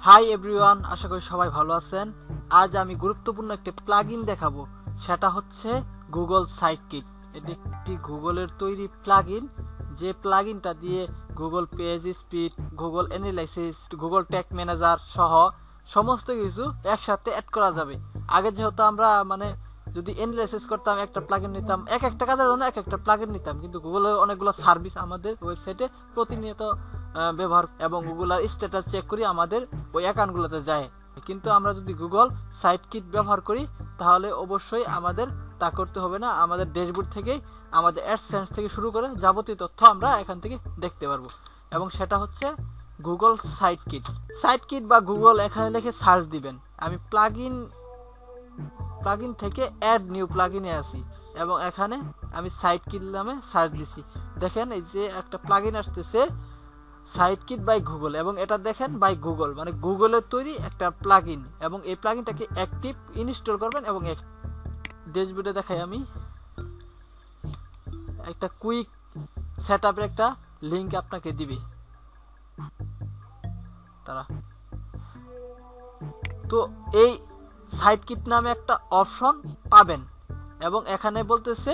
Hi everyone, আশা করি সবাই ভালো আছেন। আজ আমি গুরুত্বপূর্ণ একটি প্লাগইন দেখাবো, সেটা হচ্ছে গুগল সাইটকিট। এটি একটি গুগলের তৈরি প্লাগইন, যে প্লাগইনটা দিয়ে Google page speed, Google analysis, Google tag manager সহ সমস্ত কিছু একসাথে অ্যাড করা যাবে। আগে যেহেতু আমরা যদি অ্যানালাইসিস করতাম, একটা প্লাগইন নিতাম, একটা কাজের জন্য একটা প্লাগইন নিতাম, কিন্তু গুগলের অনেকগুলো সার্ভিস আমাদের ওয়েবসাইটে প্রতিনিয়ত ব্যবহার এবং গুগলের স্ট্যাটাস চেক করি আমাদের ওই অ্যাকাউন্টগুলোতে যায়। কিন্তু আমরা যদি গুগল সাইটকিট ব্যবহার করি তাহলে অবশ্যই আমাদের তা করতে হবে না। আমাদের ড্যাশবোর্ড থেকেই আমাদের অ্যাডসেন্স থেকে শুরু করে যাবতীয় তথ্য আমরা এখান থেকে দেখতে পারবো, এবং সেটা হচ্ছে গুগল সাইটকিট। সাইটকিট বা গুগল এখানে লিখে সার্চ দিবেন। আমি প্লাগইন থেকে অ্যাড নিউ প্লাগইনে আসি এবং এখানে আমি সাইটকিট নামে সার্চ দিছি। দেখেন এই যে একটা প্লাগইন আসতেছে সাইটকিট বাই গুগল, এবং এটা দেখেন বাই গুগল, মানে গুগলের তৈরি একটা প্লাগইন, এবং এই প্লাগইনটাকে অ্যাক্টিভ ইনস্টল করবেন। এবং ড্যাশবোর্ডে দেখাই আমি একটা কুইক সেটআপের একটা লিংক আপনাকে দিবে তারা। তো এই সাইটকিট নামে একটা অপশন পাবেন, এবং এখানে বলতেছে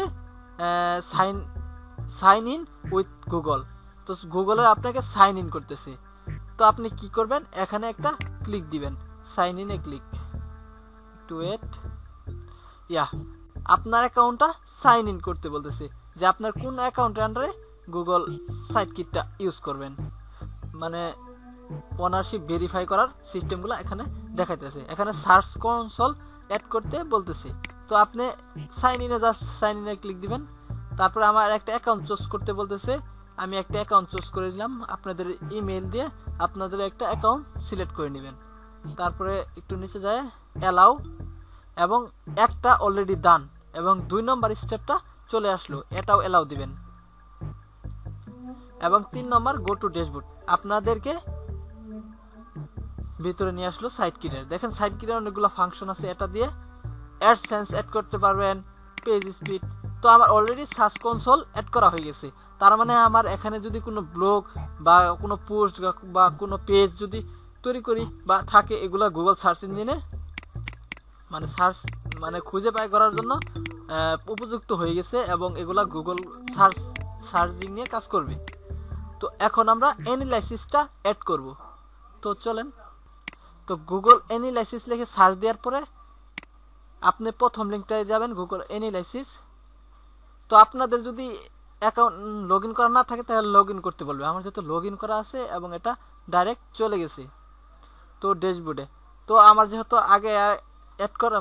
সাইন ইন উইথ গুগল। তো গুগলের আপনাকে সাইন ইন করতেছে। তো আপনি কি করবেন, এখানে একটা ক্লিক দিবেন, সাইন ইনে ক্লিক। টু ওয়েট, আপনার অ্যাকাউন্টটা সাইন ইন করতে বলতেছে, যে আপনার কোন অ্যাকাউন্টের আন্ডারে গুগল সাইটকিটটা ইউজ করবেন, মানে ওনারশিপ ভেরিফাই করার সিস্টেমগুলো এখানে দেখাইতেছে। এখানে সার্চ কনসোল অ্যাড করতে বলতেছে। তো আপনি সাইন ইনে ক্লিক দিবেন। তারপরে আমার একটা অ্যাকাউন্ট চুজ করতে বলতেছে, আমি একটা অ্যাকাউন্ট চুজ করে দিলাম। আপনাদের ইমেল দিয়ে আপনাদের একটা অ্যাকাউন্ট সিলেক্ট করে নেবেন। তারপরে একটু নিচে যায় অ্যালাউ, এবং একটা অলরেডি ডান, এবং 2 নম্বর স্টেপটা চলে আসলো, এটাও অ্যালাউ দিবেন। এবং 3 নম্বর গো টু ড্যাশবোর্ড, আপনাদেরকে ভিতরে নিয়ে আসলো সাইটকিটের। দেখেন সাইটকিটের অনেকগুলো ফাংশন আছে, এটা দিয়ে অ্যাডসেন্স অ্যাড করতে পারবেন, পেজ স্পিড। তো আমার অলরেডি সার্চ কনসোল অ্যাড করা হয়ে গেছে। তার মানে আমার এখানে যদি কোনো ব্লগ বা কোনো পোস্ট বা কোনো পেজ যদি তৈরি করি বা থাকে, এগুলো গুগল সার্চ ইঞ্জিনে খুঁজে পাই করার জন্য উপযুক্ত হয়ে গেছে, এবং এগুলা গুগল সার্চিং নিয়ে কাজ করবে। তো এখন আমরা অ্যানালাইসিসটা অ্যাড করব। তো চলেন, তো গুগল অ্যানালাইসিস লিখে সার্চ দেওয়ার পরে আপনি প্রথম লিঙ্কটায় যাবেন, গুগল অ্যানালাইসিস। তো আপনাদের যদি অ্যাকাউন্ট লগ ইন করা না থাকে তাহলে লগ ইন করতে বলবে। আমার যেহেতু লগ ইন করা আছে এবং এটা ডাইরেক্ট চলে গেছে তো ড্যাশবোর্ডে। তো আমার যেহেতু আগে অ্যাড করা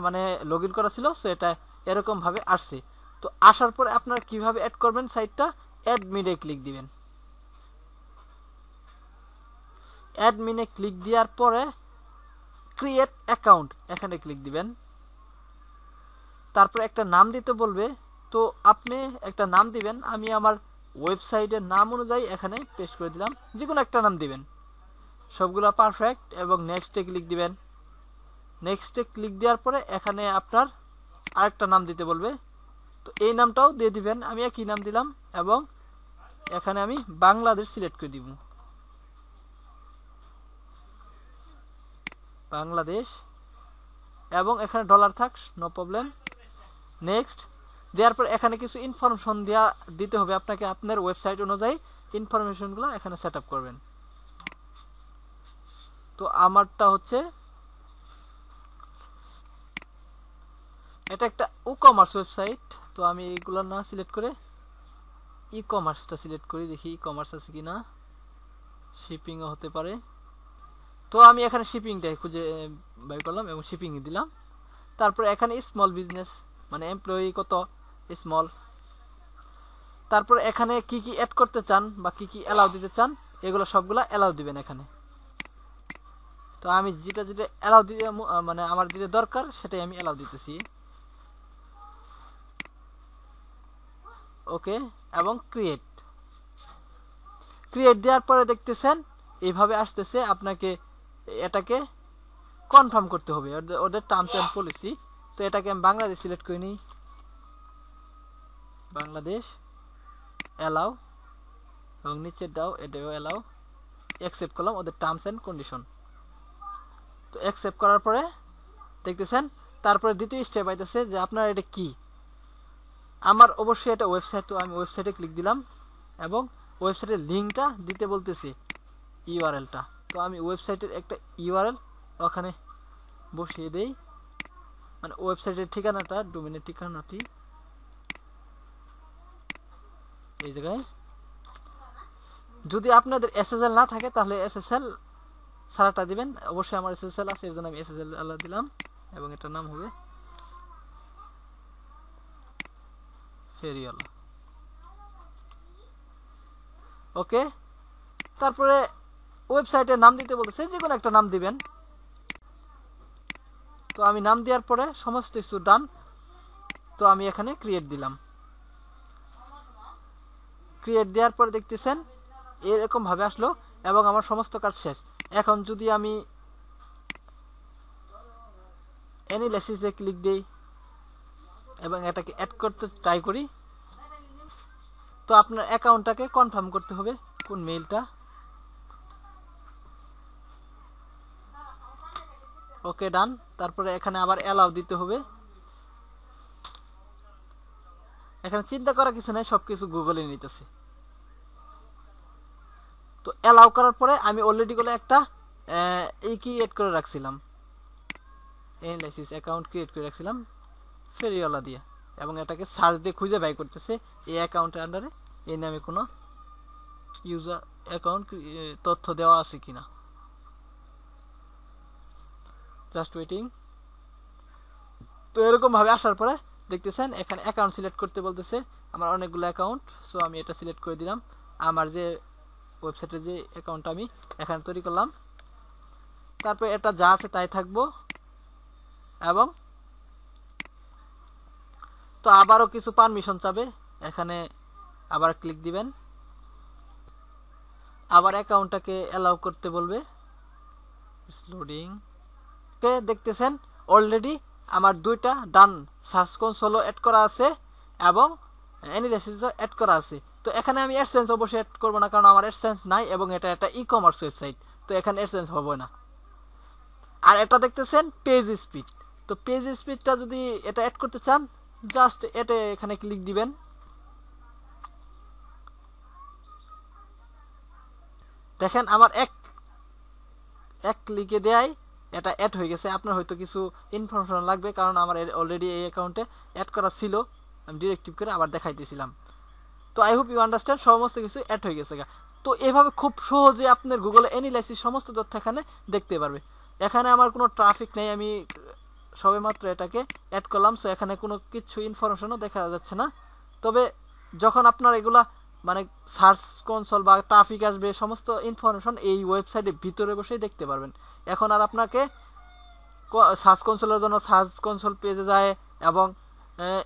লগ ইন করা ছিল, সো এটা এরকমভাবে আসছে। তো আসার পরে আপনারা কিভাবে অ্যাড করবেন সাইটটা, অ্যাডমিনে ক্লিক দিবেন। অ্যাডমিনে ক্লিক দেওয়ার পরে ক্রিয়েট অ্যাকাউন্ট এখানে ক্লিক দিবেন। তারপর একটা নাম দিতে বলবে, তো আপনি একটা নাম দিবেন। আমি আমার ওয়েবসাইটের নাম অনুযায়ী এখানে পেস্ট করে দিলাম, যে কোনো একটা নাম দিবেন, সবগুলো পারফেক্ট। এবং নেক্সটে ক্লিক দিবেন। নেক্সটে ক্লিক দেওয়ার পরে এখানে আপনার আরেকটা নাম দিতে বলবে, তো এই নামটাও দিয়ে দিবেন। আমি একই নাম দিলাম, এবং এখানে আমি বাংলাদেশ সিলেক্ট করে দিব, বাংলাদেশ, এবং এখানে ডলার থাক, নো প্রবলেম। নেক্সট দেওয়ার পর এখানে কিছু ইনফরমেশন দিতে হবে আপনাকে, আপনার ওয়েবসাইট অনুযায়ী ইনফরমেশনগুলো এখানে সেট আপ করবেন। তো আমারটা হচ্ছে এটা একটা ই কমার্স ওয়েবসাইট, তো আমি এইগুলো না সিলেক্ট করে ই কমার্সটা সিলেক্ট করি, দেখি ই কমার্স আছে কিনা, শিপিংও হতে পারে। তো আমি এখানে শিপিংটাই খুঁজে বের করলাম এবং শিপিং দিলাম। তারপর এখানে স্মল বিজনেস, এমপ্লয়ি কত, স্মল। তারপর এখানে কি কি অ্যাড করতে চান বা কি কি অ্যালাউ দিতে চান, এগুলো সবগুলা অ্যালাউ দিবেন এখানে। তো আমি যেটা অ্যালাউ দিতে আমার যেটা দরকার সেটাই আমি অ্যালাউ দিতেছি। ওকে, এবং ক্রিয়েট দেওয়ার পরে দেখতেছেন এইভাবে আসতেছে। আপনাকে এটাকে কনফার্ম করতে হবে, ওদের টার্মস অ্যান্ড পলিসি। তো এটাকে আমি বাংলাদেশ সিলেক্ট করে নিই, বাংলাদেশ, অ্যালাউ, এবং নিচের দাও এটাও অ্যালাউ, অ্যাকসেপ্ট করলাম ওদের টার্মস অ্যান্ড কন্ডিশন। তো অ্যাকসেপ্ট করার পরে দেখতেছেন তারপরে দ্বিতীয় স্টেপ আইতেছে যে আপনার এটা কি। আমার অবশ্যই এটা ওয়েবসাইট, তো আমি ওয়েবসাইটে ক্লিক দিলাম এবং ওয়েবসাইটের লিঙ্কটা দিতে বলতেছি, ইউআরএলটা। তো আমি ওয়েবসাইটের একটা ইউআরএল ওখানে বসিয়ে দেই, মানে ওয়েবসাইটের ঠিকানাটা, ডোমেনের ঠিকানাটি এই জায়গায়। যদি আপনাদের এসএসএল না থাকে তাহলে এসএসএল সারাটা দিবেন। অবশ্যই আমার এসএসএল আছে, এর জন্য আমি এসএসএল আলাদা দিলাম এবং এটার নাম হবে ফেরিওয়ালা। ওকে, তারপরে ওয়েবসাইটের নাম দিতে বলতেছে, যে কোনো একটা নাম দিবেন। তো আমি নাম দেওয়ার পরে সমস্ত কিছু ডান। তো আমি এখানে ক্রিয়েট দিলাম। ক্রিয়েট দেওয়ার পরে দেখতেছেন এরকম ভাবে আসলো এবং আমার সমস্ত কাজ শেষ। এখন যদি আমি অ্যানালাইসিসে ক্লিক দেই এবং এটাকে অ্যাড করতে ট্রাই করি, তো আপনার অ্যাকাউন্টটাকে কনফার্ম করতে হবে কোন মেইলটা। ওকে, ডান। তারপরে এখানে আবার অ্যালাউ দিতে হবে। এখানে চিন্তা করার কিছু নাই, সবকিছু গুগলে নিতেছে। তো অ্যালাউ করার পরে আমি অলরেডি করে একটা এই ক্রিয়েট করে রাখছিলাম, অ্যানালাইসিস অ্যাকাউন্ট ক্রিয়েট করে রাখছিলাম ফেরিওয়ালা দিয়ে, এবং এটাকে সার্চ দিয়ে খুঁজে বাই করতেছে এই অ্যাকাউন্টের আন্ডারে এই নামে কোনো ইউজার অ্যাকাউন্ট তথ্য দেওয়া আছে কিনা। Just waiting. তো এরকম ভাবে আসার পরে দেখতেছেন এখানে অ্যাকাউন্ট সিলেক্ট করতে বলতেছে, আমার অনেকগুলো অ্যাকাউন্ট। সো আমি এটা সিলেক্ট করে দিলাম। আমার যে ওয়েবসাইটে যে অ্যাকাউন্টটা আমি এখানে তৈরি করলাম, তারপর এটা যা আছে তাই থাকবো। এবং তো আবারও কিছু পারমিশন চাবে, এখানে আবার ক্লিক দিবেন, আবার অ্যাকাউন্টটাকে অ্যালাউ করতে বলবে। লোডিং। দেখতেছেন অলরেডি আমার দুইটা ডান, সার্চ কনসোলও অ্যাড করা আছে এবং অ্যানালাইসিসও অ্যাড করা আছে। তো এখানে আমি অ্যাডসেন্স অবশ্যই অ্যাড করবো না, কারণ আমার অ্যাডসেন্স নাই এবং এটা একটা ই কমার্স ওয়েবসাইট, তো এখানে অ্যাডসেন্স হবে না। আর এটা দেখতেছেন পেজ স্পিড। তো পেজ স্পিডটা যদি এটা অ্যাড করতে চান, জাস্ট এটা এখানে ক্লিক দিবেন। দেখেন আমার এক ক্লিকে দেয় এটা অ্যাড হয়ে গেছে। আপনার হয়তো কিছু ইনফরমেশন লাগবে, কারণ আমার অলরেডি এই অ্যাকাউন্টে অ্যাড করা ছিল, আমি ডিরেক্টিভ করে আবার দেখাইতেছিলাম। তো আই হোপ ইউ আন্ডারস্ট্যান্ড, সমস্ত কিছু অ্যাড হয়ে গেছে। তো এভাবে খুব সহজে আপনার গুগলে অ্যানালাইসিস সমস্ত তথ্য এখানে দেখতে পারবে। এখানে আমার কোনো ট্রাফিক নেই, আমি সবেমাত্র এটাকে অ্যাড করলাম। সো এখানে কোনো কিছু ইনফরমেশনও দেখা যাচ্ছে না। তবে যখন আপনার এগুলা মানে সার্চ কনসোল বা ট্রাফিক আসবে, সমস্ত ইনফরমেশন এই ওয়েবসাইটের ভিতরে বসেই দেখতে পারবেন। এখন আর আপনাকে সার্চ কনসোলের জন্য সার্চ কনসোল পেজে যায় এবং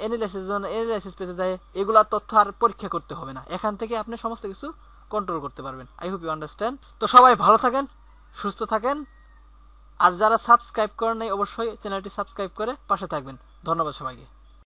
অ্যানালাইসিসের জন্য অ্যানালাইসিস পেজে যায়, এগুলা তথ্য আর পরীক্ষা করতে হবে না। এখান থেকে আপনি সমস্ত কিছু কন্ট্রোল করতে পারবেন। I hope you understand. তো সবাই ভালো থাকেন, সুস্থ থাকেন। আর যারা সাবস্ক্রাইব করেন নাই, অবশ্যই চ্যানেলটি সাবস্ক্রাইব করে পাশে থাকবেন। ধন্যবাদ সবাইকে।